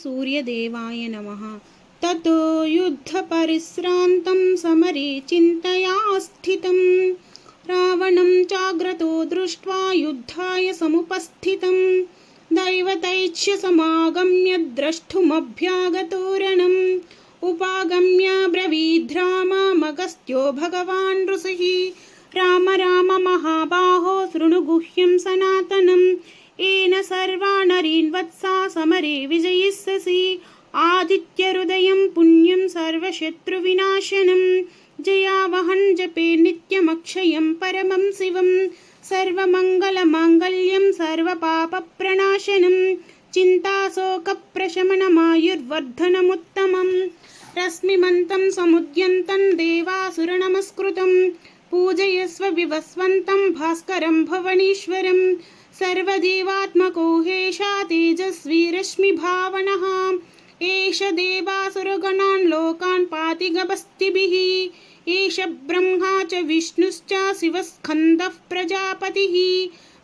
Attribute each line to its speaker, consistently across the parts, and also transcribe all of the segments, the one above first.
Speaker 1: सूर्यदेवाय नमः। ततो युद्धपरिश्रान्तं समरे चिन्तया स्थितं रावणं चाग्रतो दृष्ट्वा युद्धाय समुपस्थितं दैवतैच्छसमागम्य द्रष्टुमभ्यागतो रणम् उपागम्य ब्रवीद्राममगस्त्यो भगवान् ऋषिः राम राम महाबाहो शृणु गुह्यं सनातनम् येन सर्वानरीन् वत्सा समरे विजयिष्यसि आदित्यहृदयं पुण्यं सर्वशत्रुविनाशनं जयावहं जपे नित्यमक्षयं परमं शिवं सर्वमङ्गलमाङ्गल्यं सर्वपापप्रणाशनं चिन्ताशोकप्रशमनमायुर्वर्धनमुत्तमम् रश्मिमन्तं समुद्यन्तं देवासुरनमस्कृतं पूजयस्व विवस्वन्तं भास्करं भवनीश्वरं सर्वदेवात्मको हेषा तेजस्वी रश्मिभावनः एष देवासुरगणान् लोकान् पाति गभस्तिभिः एष ब्रह्मा च विष्णुश्च शिवस्कन्दः प्रजापतिः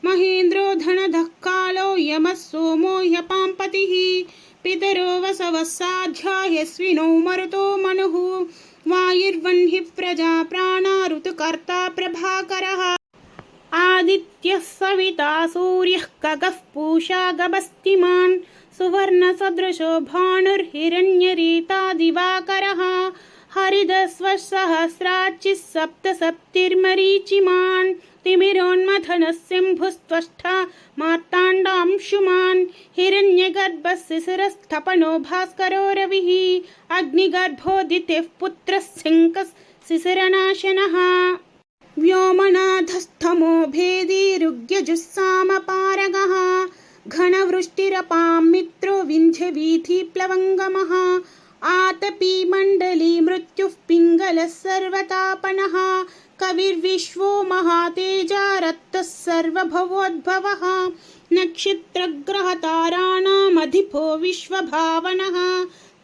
Speaker 1: महेन्द्रो धनधः कालो यमः सोमो ह्यपाम्पतिः पितरो वसवः साध्या ह्यश्विनौ मरुतो मनुः वायुर्वह्निः प्रजा प्राणा ऋतुकर्ता प्रभाकरः आदित्यः सविता सूर्यः खगः पूषा गभस्तिमान् सुवर्णसदृशो भानुर्हिरण्यरेता दिवाकरः हरिदस्वसहस्राचिः सप्तसप्तिर्मरीचिमान् तिमिरोन्मथनस्यम्भुस्त्वष्टा मार्ताण्डांशुमान् हिरण्यगर्भः शिशिरस्तपनो भास्करो रविः अग्निगर्भोदितेः पुत्रः शङ्कः शिशिरनाशनः व्योमनाथस्थमो भेदी ऋग्यजुस्सामपारगः घनवृष्टिरपां मित्रो विन्ध्यवीथिप्लवङ्गमः आतपी मण्डली मृत्युः पिङ्गलः सर्वतापनः कविर्विश्वो महातेजा रक्तः सर्वभवोद्भवः नक्षत्रग्रहताराणामधिपो विश्वभावनः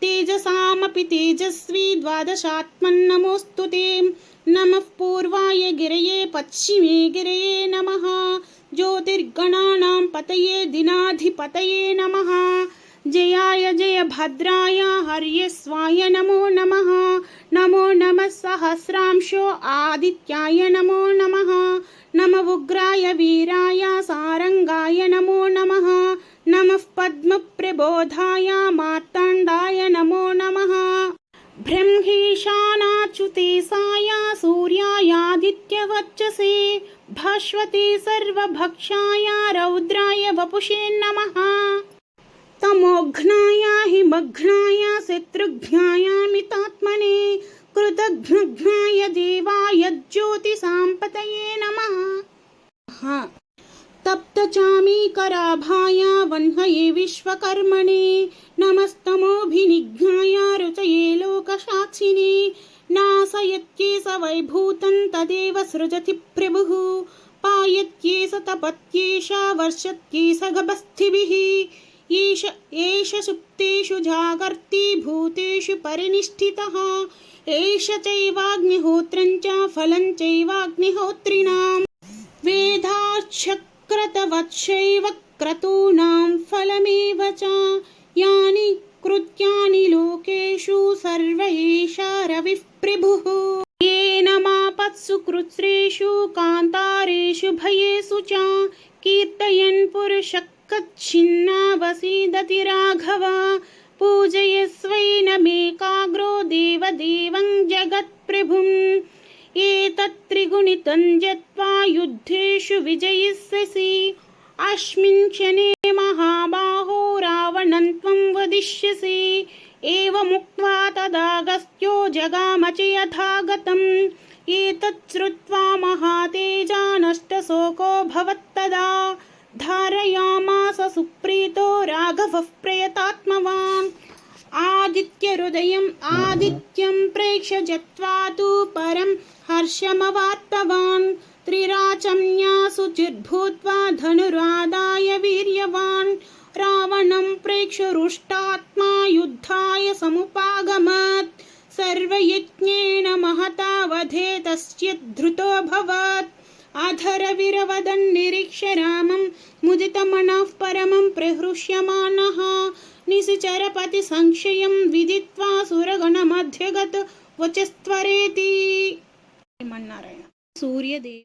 Speaker 1: तेजसामपि तेजस्वी द्वादशात्मन्नमोऽस्तु ते नमः पूर्वाय गिरये पश्चिमे गिरये नमः ज्योतिर्गणानां पतये दिनाधिपतये नमः जयाय जय भद्राय हर्यस्वाय नमो नमः नमो नमः सहस्रांशो आदित्याय नमो नमः नमः उग्राय वीराय सारंगाय नमो नमः नमः पद्मप्रबोधाय मार्ताण्डाय नमो नमः ब्रह्मेशानाच्युतेशाय सूर्यायादित्यवर्चसे भास्वते सर्वभक्षाय रौद्राय वपुषे नमः तमोघ्नाय हिमघ्नाय शत्रुघ्नायामितात्मने कृतघ्नघ्नाय देवाय ज्योतिसाम्पतये नमः तप्तचामीकराभाय वह्नये विश्वकर्मणे नमस्तमोभिनिघ्नाय रुचये लोकसाक्षिणे नाशयत्येष वैभूतं तदेव सृजति प्रभुः पायत्येष तपत्येष वर्षत्येष गभस्तिभिः एष सुप्तेषु जागर्ति भूतेषु परिनिष्ठितः एष चैवाग्निहोत्रं च फलं चैवाग्निहोत्रिणां वेदाच्छक्रतवच्छैव क्रतूनां फलमेव च यानि कृत्यानि लोकेषु सर्व एषा रविः प्रभुः येन मापत्सु कृत्स्रेषु कान्तारेषु भयेषु च कीर्तयन् पुरुषः कच्छिन्नावसीदति राघव पूजयस्वैनमेकाग्रो देवदेवं जगत्प्रभुम् एतत्त्रिगुणितं जत्वा युद्धेषु विजयिष्यसि अस्मिन् क्षणे महाबाहो रावणं त्वं वदिष्यसि एवमुक्त्वा तदागस्त्यो जगाम च यथागतम् एतत् श्रुत्वा महातेजा नष्टशोको भवत्तदा धारयामास सुप्रीतो राघवः प्रयतात्मवान् आदित्यं प्रेक्ष्य जत्वा तु परं हर्षमवाप्तवान् त्रिराचम्यासुचिर्भूत्वा धनुरादाय वीर्यवान् रावणं प्रेक्ष्य रुष्टात्मा युद्धाय समुपागमत् सर्वयज्ञेन महता वधे तस्य धृतोऽभवत् अधरविरवदन्निरीक्ष्य रामं मुदितमनः परमं प्रहृष्यमाणः निशिचरपति संशयं विदित्वा सुरगणमध्यगत वचस्त्वरेति. శ్రీమన్నారాయణ. సూర్యదేవ